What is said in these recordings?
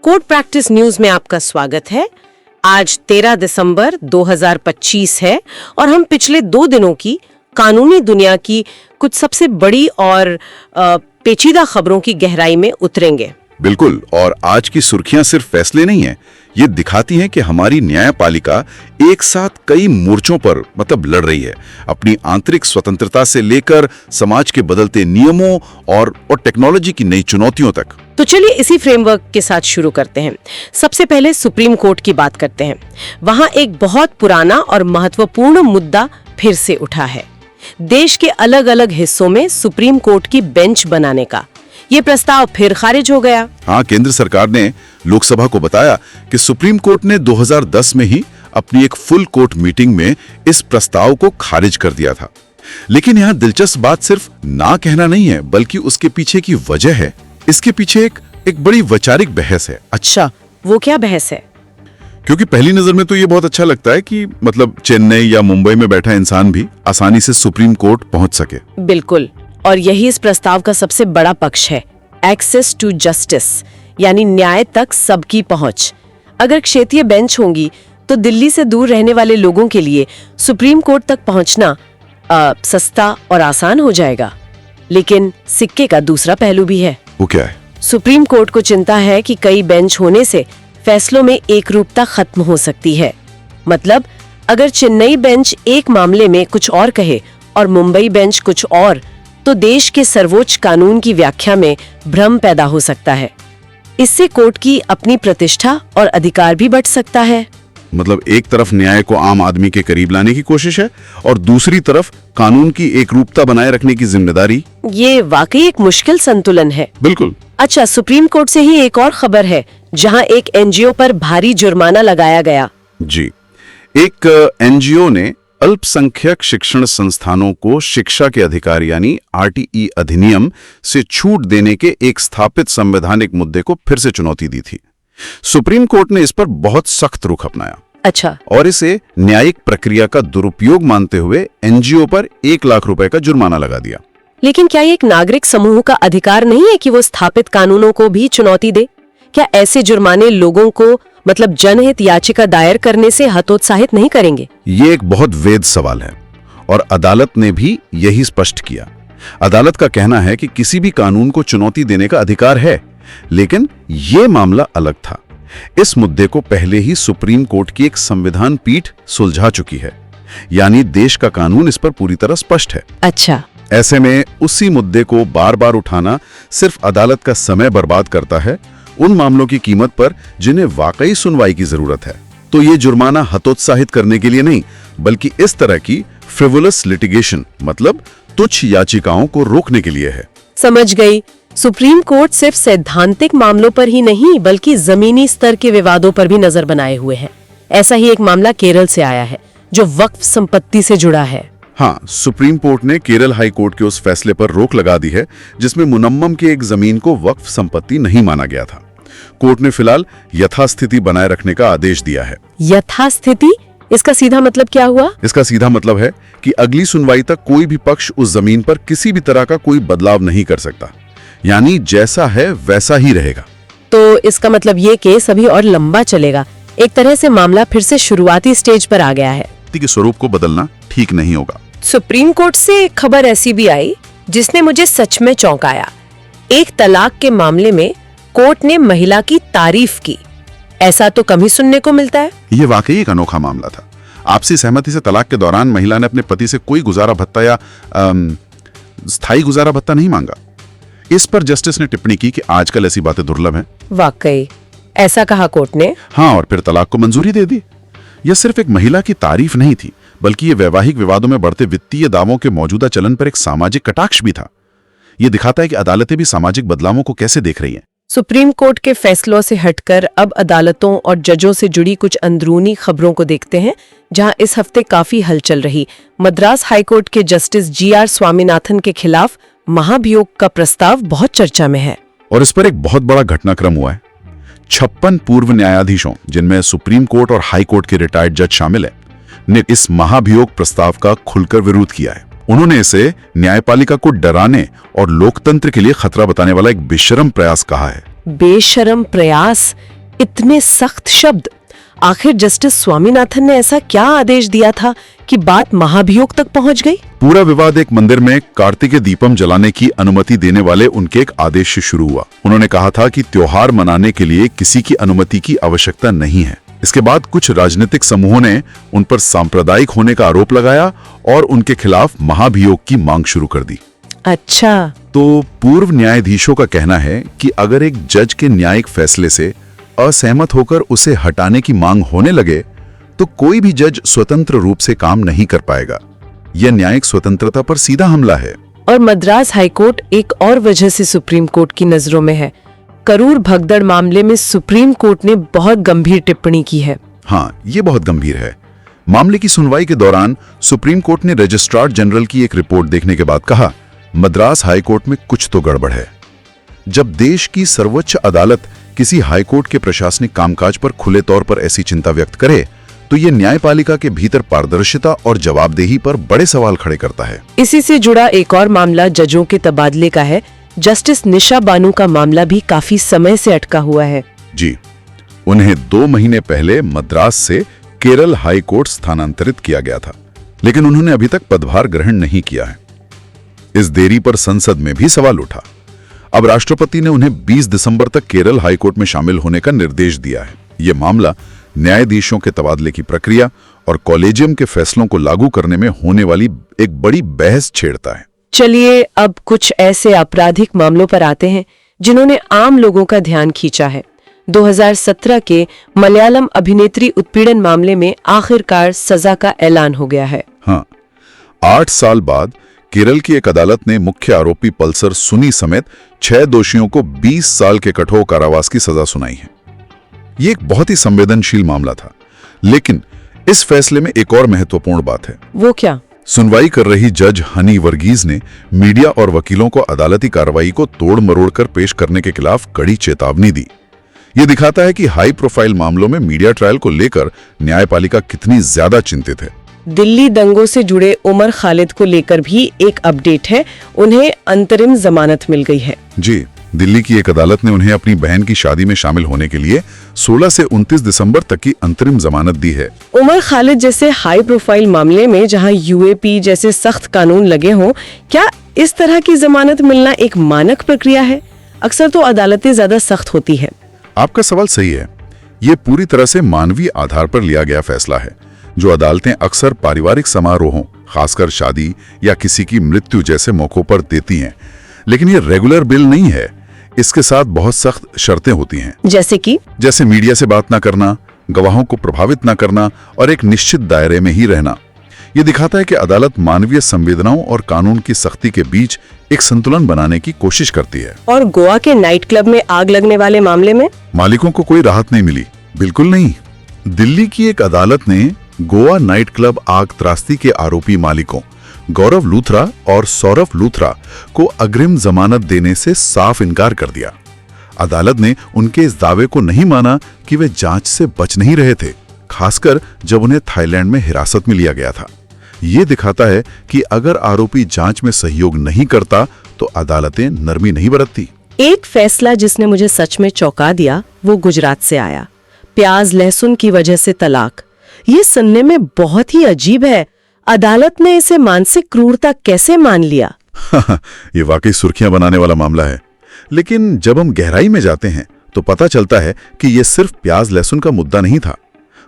Court practice news में आपका स्वागत है। आज 13 दिसंबर 2025 है और हम पिछले 2 दिनों की कानूनी दुनिया की कुछ सबसे बड़ी और पेचीदा खबरों की गहराई में उतरेंगे। बिल्कुल, और आज की सुर्खियां सिर्फ फैसले नहीं हैं, ये दिखाती हैं कि हमारी न्यायपालिका एक साथ कई मोर्चों पर लड़ रही है, अपनी आंतरिक स्वतंत्रता से लेकर समाज के बदलते नियमों और टेक्नोलॉजी की नई चुनौतियों तक। तो चलिए इसी फ्रेमवर्क के साथ शुरू करते हैं। सबसे पहले सुप्रीम कोर्ट की बात करते हैं। वहां एक बहुत पुराना और महत्वपूर्ण मुद्दा फिर से उठा है। देश के अलग अलग हिस्सों में सुप्रीम कोर्ट की बेंच बनाने का ये प्रस्ताव फिर खारिज हो गया। हाँ, केंद्र सरकार ने लोकसभा को बताया कि सुप्रीम कोर्ट ने 2010 में ही अपनी एक फुल कोर्ट मीटिंग में इस प्रस्ताव को खारिज कर दिया था। लेकिन यहाँ दिलचस्प बात सिर्फ ना कहना नहीं है, बल्कि उसके पीछे की वजह है। इसके पीछे एक बड़ी वैचारिक बहस है। अच्छा, वो क्या बहस है? क्योंकि पहली नजर में तो ये बहुत अच्छा लगता है कि चेन्नई या मुंबई में बैठा इंसान भी आसानी से सुप्रीम कोर्ट पहुंच सके। बिल्कुल, और यही इस प्रस्ताव का सबसे बड़ा पक्ष है, एक्सेस टू जस्टिस, यानी न्याय तक सबकी पहुंच। अगर क्षेत्रीय बेंच होंगी तो दिल्ली से दूर रहने वाले लोगों के लिए सुप्रीम कोर्ट तक पहुंचना सस्ता और आसान हो जाएगा। लेकिन सिक्के का दूसरा पहलू भी है। वो क्या है? सुप्रीम कोर्ट को चिंता है कि कई बेंच होने से फैसलों में एकरूपता खत्म हो सकती है। अगर चेन्नई बेंच एक मामले में कुछ और कहे और मुंबई बेंच कुछ और, तो देश के सर्वोच्च कानून की व्याख्या में भ्रम पैदा हो सकता है। इससे कोर्ट की अपनी प्रतिष्ठा और अधिकार भी बढ़ सकता है। एक तरफ न्याय को आम आदमी के करीब लाने की कोशिश है और दूसरी तरफ कानून की एकरूपता बनाए रखने की जिम्मेदारी। ये वाकई एक मुश्किल संतुलन है। बिल्कुल। अच्छा, सुप्रीम कोर्ट से ही एक और खबर है, जहां एक एनजीओ पर भारी जुर्माना लगाया गया। जी, एक एनजीओ ने अल्पसंख्यक शिक्षण संस्थानों को शिक्षा के अधिकार यानी आरटीई अधिनियम से छूट देने के एक स्थापित संवैधानिक मुद्दे को फिर से चुनौती दी थी। सुप्रीम कोर्ट ने इस पर बहुत सख्त रुख अपनाया। अच्छा। और इसे न्यायिक प्रक्रिया का दुरुपयोग मानते हुए एनजीओ पर 1 लाख रुपए का जुर्माना लगा दिया। लेकिन क्या ये एक नागरिक समूह का अधिकार नहीं है कि वो स्थापित कानूनों को भी चुनौती दे? क्या ऐसे जुर्माने लोगों को जनहित याचिका दायर करने से हतोत्साहित नहीं करेंगे? ये एक बहुत वेद सवाल है और अदालत ने भी यही स्पष्ट किया। अदालत का कहना है कि किसी भी कानून को चुनौती देने का अधिकार है, लेकिन ये मामला अलग था। इस मुद्दे को पहले ही सुप्रीम कोर्ट की एक संविधान पीठ सुलझा चुकी है, यानी देश का कानून इस पर पूरी तरह स्पष्ट है। अच्छा। ऐसे में उसी मुद्दे को बार बार उठाना सिर्फ अदालत का समय बर्बाद करता है उन मामलों की कीमत पर जिन्हें वाकई सुनवाई की जरूरत है। तो ये जुर्माना हतोत्साहित करने के लिए नहीं, बल्कि इस तरह की फ्रिवोलस लिटिगेशन तुच्छ याचिकाओं को रोकने के लिए है। समझ गई। सुप्रीम कोर्ट सिर्फ सैद्धांतिक मामलों पर ही नहीं, बल्कि जमीनी स्तर के विवादों पर भी नजर बनाए हुए है। ऐसा ही एक मामला केरल से आया है, जो वक्फ संपत्ति से जुड़ा है। हाँ, सुप्रीम कोर्ट ने केरल हाई कोर्ट के उस फैसले पर रोक लगा दी है जिसमें मुनम्मम के एक जमीन को वक्फ संपत्ति नहीं माना गया था। कोर्ट ने फिलहाल यथास्थिति बनाए रखने का आदेश दिया है। यथास्थिति? इसका सीधा मतलब क्या हुआ? इसका सीधा मतलब है कि अगली सुनवाई तक कोई भी पक्ष उस जमीन पर किसी भी तरह का कोई बदलाव नहीं कर सकता, यानी जैसा है वैसा ही रहेगा। तो इसका मतलब ये केस अभी और लंबा चलेगा। एक तरह से मामला फिर से शुरुआती स्टेज पर आ गया है। के स्वरूप को बदलना ठीक नहीं होगा। सुप्रीम कोर्ट से एक खबर ऐसी भी आई जिसने मुझे सच में चौंकाया। एक तलाक के मामले में कोर्ट ने महिला की तारीफ की। ऐसा तो कम ही सुनने को मिलता है। ये वाकई एक अनोखा मामला था। आपसी सहमति से तलाक के दौरान महिला ने अपने पति से कोई गुजारा भत्ता या स्थायी गुजारा भत्ता नहीं मांगा। इस पर जस्टिस ने टिप्पणी की कि आजकल ऐसी बातें दुर्लभ हैं। वाकई ऐसा कहा कोर्ट ने? हाँ, और फिर तलाक को मंजूरी दे दी। यह सिर्फ एक महिला की तारीफ नहीं थी, बल्कि ये वैवाहिक विवादों में बढ़ते वित्तीय दावों के मौजूदा चलन पर एक सामाजिक कटाक्ष भी था। ये दिखाता है कि अदालतें भी सामाजिक बदलावों को कैसे देख रही हैं। सुप्रीम कोर्ट के फैसलों से हटकर अब अदालतों और जजों से जुड़ी कुछ अंदरूनी खबरों को देखते हैं, जहां इस हफ्ते काफी हलचल रही। मद्रास हाईकोर्ट के जस्टिस GR स्वामीनाथन के खिलाफ महाभियोग का प्रस्ताव बहुत चर्चा में है और इस पर एक बहुत बड़ा घटनाक्रम हुआ है। 56 पूर्व न्यायाधीशों, जिनमें सुप्रीम कोर्ट और हाई कोर्ट के रिटायर्ड जज शामिल है, ने इस महाभियोग प्रस्ताव का खुलकर विरोध किया है। उन्होंने इसे न्यायपालिका को डराने और लोकतंत्र के लिए खतरा बताने वाला एक बेशर्म प्रयास कहा है। बेशर्म प्रयास? इतने सख्त शब्द। आखिर जस्टिस स्वामीनाथन ने ऐसा क्या आदेश दिया था कि बात महाभियोग तक पहुंच गई? पूरा विवाद एक मंदिर में कार्तिकेय दीपम जलाने की अनुमति देने वाले उनके एक आदेश से शुरू हुआ। उन्होंने कहा था कि त्योहार मनाने के लिए किसी की अनुमति की आवश्यकता नहीं है। इसके बाद कुछ राजनीतिक समूहों ने उन पर सांप्रदायिक होने का आरोप लगाया और उनके खिलाफ महाभियोग की मांग शुरू कर दी। अच्छा, तो पूर्व न्यायाधीशों का कहना है कि अगर एक जज के न्यायिक फैसले से असहमत होकर उसे हटाने की मांग होने लगे तो कोई भी जज स्वतंत्र रूप से काम नहीं कर पाएगा। यह न्यायिक स्वतंत्रता पर सीधा हमला है। और मद्रास हाईकोर्ट एक और वजह से सुप्रीम कोर्ट की नजरों में है। करूर भगदड़ मामले में सुप्रीम कोर्ट ने बहुत गंभीर टिप्पणी की है। हाँ, ये बहुत गंभीर है। मामले की सुनवाई के दौरान सुप्रीम कोर्ट ने रजिस्ट्रार जनरल की एक रिपोर्ट देखने के बाद कहा, मद्रास हाईकोर्ट में कुछ तो गड़बड़ है। जब देश की सर्वोच्च अदालत किसी हाईकोर्ट के प्रशासनिक कामकाज पर खुले तौर पर ऐसी चिंता व्यक्त करे तो ये न्यायपालिका के भीतर पारदर्शिता और जवाबदेही पर बड़े सवाल खड़े करता है। इसी से जुड़ा एक और मामला जजों के तबादले का है। जस्टिस निशा बानू का मामला भी काफी समय से अटका हुआ है। जी, उन्हें 2 महीने पहले मद्रास से केरल हाई कोर्ट स्थानांतरित किया गया था, लेकिन उन्होंने अभी तक पदभार ग्रहण नहीं किया है। इस देरी पर संसद में भी सवाल उठा। अब राष्ट्रपति ने उन्हें 20 दिसंबर तक केरल हाई कोर्ट में शामिल होने का निर्देश दिया है। यह मामला न्यायाधीशों के तबादले की प्रक्रिया और कॉलेजियम के फैसलों को लागू करने में होने वाली एक बड़ी बहस छेड़ता है। चलिए अब कुछ ऐसे आपराधिक मामलों पर आते हैं जिन्होंने आम लोगों का ध्यान खींचा है। 2017 के मलयालम अभिनेत्री उत्पीड़न मामले में आखिरकार सजा का ऐलान हो गया है। हाँ, 8 साल बाद केरल की एक अदालत ने मुख्य आरोपी पल्सर सुनी समेत 6 दोषियों को 20 साल के कठोर कारावास की सजा सुनाई है। ये एक बहुत ही संवेदनशील मामला था, लेकिन इस फैसले में एक और महत्वपूर्ण बात है। वो क्या? सुनवाई कर रही जज हनी वर्गीज ने मीडिया और वकीलों को अदालती कार्रवाई को तोड़ मरोड़ कर पेश करने के खिलाफ कड़ी चेतावनी दी। ये दिखाता है कि हाई प्रोफाइल मामलों में मीडिया ट्रायल को लेकर न्यायपालिका कितनी ज्यादा चिंतित है। दिल्ली दंगों से जुड़े उमर खालिद को लेकर भी एक अपडेट है। उन्हें अंतरिम जमानत मिल गई है। जी, दिल्ली की एक अदालत ने उन्हें अपनी बहन की शादी में शामिल होने के लिए 16 से 29 दिसंबर तक की अंतरिम जमानत दी है। उमर खालिद जैसे हाई प्रोफाइल मामले में जहां यूएपी जैसे सख्त कानून लगे हों, क्या इस तरह की जमानत मिलना एक मानक प्रक्रिया है? अक्सर तो अदालतें ज्यादा सख्त होती है। आपका सवाल सही है। ये पूरी तरह से मानवीय आधार पर लिया गया फैसला है, जो अदालतें अक्सर पारिवारिक समारोहों, खासकर शादी या किसी की मृत्यु जैसे मौकों पर देती हैं। लेकिन ये रेगुलर बिल नहीं है। इसके साथ बहुत सख्त शर्तें होती हैं। जैसे मीडिया से बात ना करना, गवाहों को प्रभावित ना करना और एक निश्चित दायरे में ही रहना। ये दिखाता है कि अदालत मानवीय संवेदनाओं और कानून की सख्ती के बीच एक संतुलन बनाने की कोशिश करती है। और गोवा के नाइट क्लब में आग लगने वाले मामले में मालिकों को कोई राहत नहीं मिली। बिल्कुल नहीं। दिल्ली की एक अदालत ने गोवा नाइट क्लब आग त्रासदी के आरोपी मालिकों गौरव लूथरा और सौरभ लूथरा को अग्रिम जमानत देने से साफ इनकार कर दिया। अदालत ने उनके इस दावे को नहीं माना कि वे जांच से बच नहीं रहे थे, खासकर जब उन्हें थाईलैंड में हिरासत में लिया गया था। ये दिखाता है कि अगर आरोपी जांच में सहयोग नहीं करता तो अदालतें नरमी नहीं बरतती। एक फैसला जिसने मुझे सच में चौंका दिया वो गुजरात से आया। प्याज लहसुन की वजह से तलाक। ये सुनने में बहुत ही अजीब है। अदालत ने इसे मानसिक क्रूरता कैसे मान लिया? ये वाकई सुर्खियां बनाने वाला मामला है। लेकिन जब हम गहराई में जाते हैं तो पता चलता है कि यह सिर्फ प्याज लहसुन का मुद्दा नहीं था।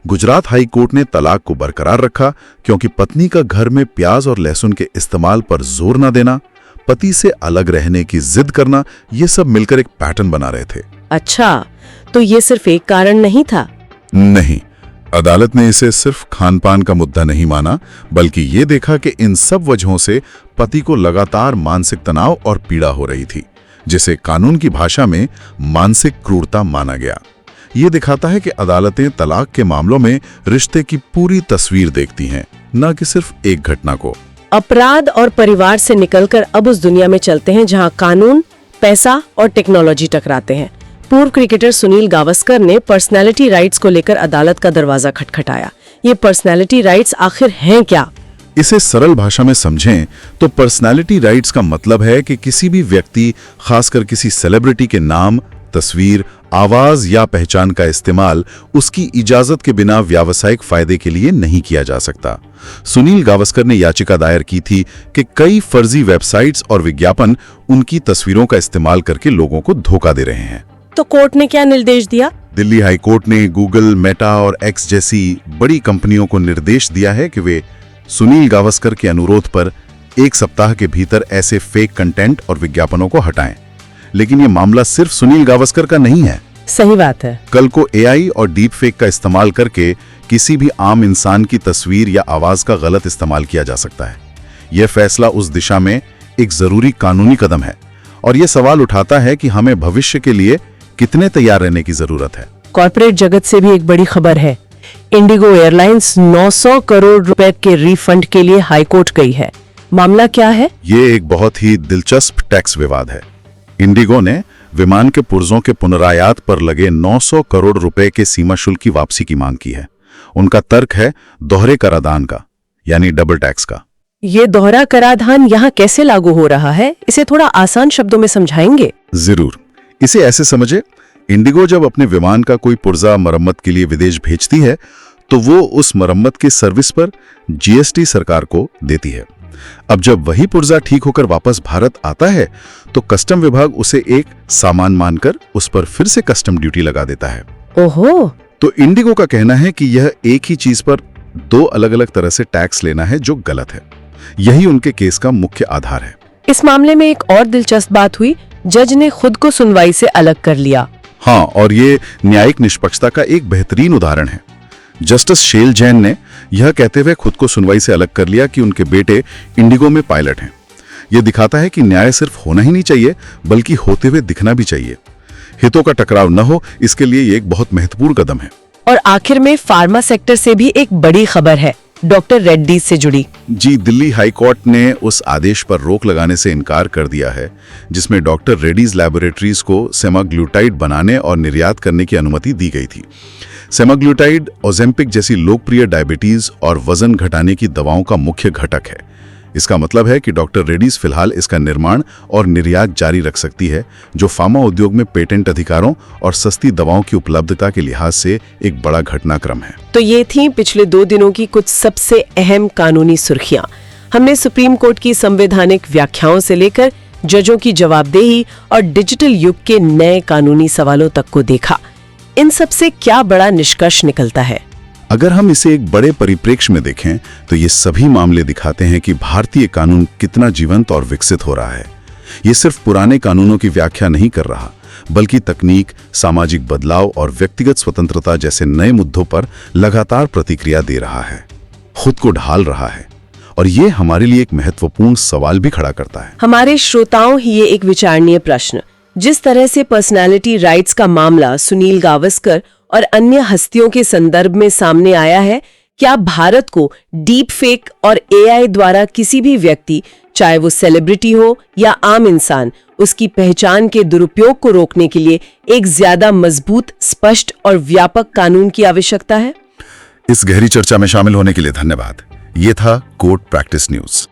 गुजरात हाई कोर्ट ने तलाक को बरकरार रखा क्योंकि पत्नी का घर में प्याज और लहसुन के इस्तेमाल पर जोर न देना, पति से अलग रहने की जिद करना, ये सब मिलकर एक पैटर्न बना रहे थे। अच्छा, तो ये सिर्फ एक कारण नहीं था? नहीं, अदालत ने इसे सिर्फ खान पान का मुद्दा नहीं माना, बल्कि ये देखा कि इन सब वजहों से पति को लगातार मानसिक तनाव और पीड़ा हो रही थी, जिसे कानून की भाषा में मानसिक क्रूरता माना गया। ये दिखाता है कि अदालतें तलाक के मामलों में रिश्ते की पूरी तस्वीर देखती हैं, न कि सिर्फ एक घटना को। अपराध और परिवार से निकलकर अब उस दुनिया में चलते हैं जहां कानून, पैसा और टेक्नोलॉजी टकराते हैं। पूर्व क्रिकेटर सुनील गावस्कर ने पर्सनैलिटी राइट्स को लेकर अदालत का दरवाजा खटखटाया। ये पर्सनैलिटी राइट्स आखिर हैं क्या? इसे सरल भाषा में समझें तो पर्सनैलिटी राइट्स का मतलब है कि किसी भी व्यक्ति, खासकर किसी सेलिब्रिटी के नाम, तस्वीर, आवाज या पहचान का इस्तेमाल उसकी इजाजत के बिना व्यावसायिक फायदे के लिए नहीं किया जा सकता। सुनील गावस्कर ने याचिका दायर की थी कि कई फर्जी वेबसाइट्स और विज्ञापन उनकी तस्वीरों का इस्तेमाल करके लोगों को धोखा दे रहे हैं। तो कोर्ट ने क्या निर्देश दिया? दिल्ली हाई कोर्ट ने गूगल, मेटा और एक्स जैसी बड़ी कंपनियों को निर्देश दिया है कि वे सुनील गावस्कर के अनुरोध पर 1 सप्ताह के भीतर ऐसे फेक कंटेंट और विज्ञापनों को हटाएं। लेकिन ये मामला सिर्फ सुनील गावस्कर का नहीं है। सही बात है। कल को एआई और डीप फेक का इस्तेमाल करके किसी भी आम इंसान की तस्वीर या आवाज का गलत इस्तेमाल किया जा सकता है। यह फैसला उस दिशा में एक जरूरी कानूनी कदम है और यह सवाल उठाता है कि हमें भविष्य के लिए कितने तैयार रहने की जरूरत है। कॉर्पोरेट जगत से भी एक बड़ी खबर है। इंडिगो एयरलाइंस 900 करोड़ रुपए के रिफंड के लिए हाईकोर्ट गई है। मामला क्या है? ये एक बहुत ही दिलचस्प टैक्स विवाद है। इंडिगो ने विमान के पुर्जों के पुनरायात पर लगे 900 करोड़ रुपए के सीमा शुल्क की वापसी की मांग की है। उनका तर्क है दोहरे कराधान का, यानी डबल टैक्स का। ये दोहरा कराधान यहाँ कैसे लागू हो रहा है? इसे थोड़ा आसान शब्दों में समझाएंगे? जरूर। इसे ऐसे समझे, इंडिगो जब अपने विमान का कोई पुर्जा मरम्मत के लिए विदेश भेजती है तो वो उस मरम्मत की सर्विस पर जीएसटी सरकार को देती है। अब जब वही पुर्जा ठीक होकर वापस भारत आता है तो कस्टम विभाग उसे एक सामान मानकर उस पर फिर से कस्टम ड्यूटी लगा देता है। ओहो। तो इंडिगो का कहना है कि यह एक ही चीज पर 2 अलग-अलग तरह से टैक्स लेना है, जो गलत है। यही उनके केस का मुख्य आधार है। इस मामले में एक और दिलचस्प बात हुई, जज ने खुद को सुनवाई से अलग कर लिया। हाँ, और ये न्यायिक निष्पक्षता का एक बेहतरीन उदाहरण है। जस्टिस शेल जैन ने यह कहते हुए खुद को सुनवाई से अलग कर लिया कि उनके बेटे इंडिगो में पायलट हैं। यह दिखाता है कि न्याय सिर्फ होना ही नहीं चाहिए, बल्कि होते हुए दिखना भी चाहिए। हितों का टकराव न हो, इसके लिए ये एक बहुत महत्वपूर्ण कदम है। और आखिर में फार्मा सेक्टर से भी एक बड़ी खबर है, डॉक्टर रेड्डीज से जुड़ी। जी, दिल्ली हाई कोर्ट ने उस आदेश पर रोक लगाने से इनकार कर दिया है जिसमें डॉक्टर रेड्डीज लैबोरेटरीज को सेमाग्लूटाइड बनाने और निर्यात करने की अनुमति दी गई थी। सेमाग्लूटाइड ओजेम्पिक जैसी लोकप्रिय डायबिटीज और वजन घटाने की दवाओं का मुख्य घटक है। इसका मतलब है कि डॉक्टर रेड्डीज फिलहाल इसका निर्माण और निर्यात जारी रख सकती है, जो फार्मा उद्योग में पेटेंट अधिकारों और सस्ती दवाओं की उपलब्धता के लिहाज से एक बड़ा घटनाक्रम है। तो ये थी पिछले 2 दिनों की कुछ सबसे अहम कानूनी सुर्खियां। हमने सुप्रीम कोर्ट की संवैधानिक व्याख्याओं से लेकर जजों की जवाबदेही और डिजिटल युग के नए कानूनी सवालों तक को देखा। इन सब से क्या बड़ा निष्कर्ष निकलता है? अगर हम इसे एक बड़े परिप्रेक्ष्य में देखें तो ये सभी मामले दिखाते हैं कि भारतीय कानून कितना जीवंत और विकसित हो रहा है। ये सिर्फ पुराने कानूनों की व्याख्या नहीं कर रहा, बल्कि तकनीक, सामाजिक बदलाव और व्यक्तिगत स्वतंत्रता जैसे नए मुद्दों पर लगातार प्रतिक्रिया दे रहा है, खुद को ढाल रहा है। और ये हमारे लिए एक महत्वपूर्ण सवाल भी खड़ा करता है। हमारे श्रोताओं ही ये एक विचारणीय प्रश्न, जिस तरह से पर्सनालिटी राइट्स का मामला सुनील गावस्कर और अन्य हस्तियों के संदर्भ में सामने आया है, क्या भारत को डीप फेक और एआई द्वारा किसी भी व्यक्ति, चाहे वो सेलिब्रिटी हो या आम इंसान, उसकी पहचान के दुरुपयोग को रोकने के लिए एक ज्यादा मजबूत, स्पष्ट और व्यापक कानून की आवश्यकता है? इस गहरी चर्चा में शामिल होने के लिए धन्यवाद। ये था कोर्ट प्रैक्टिस न्यूज।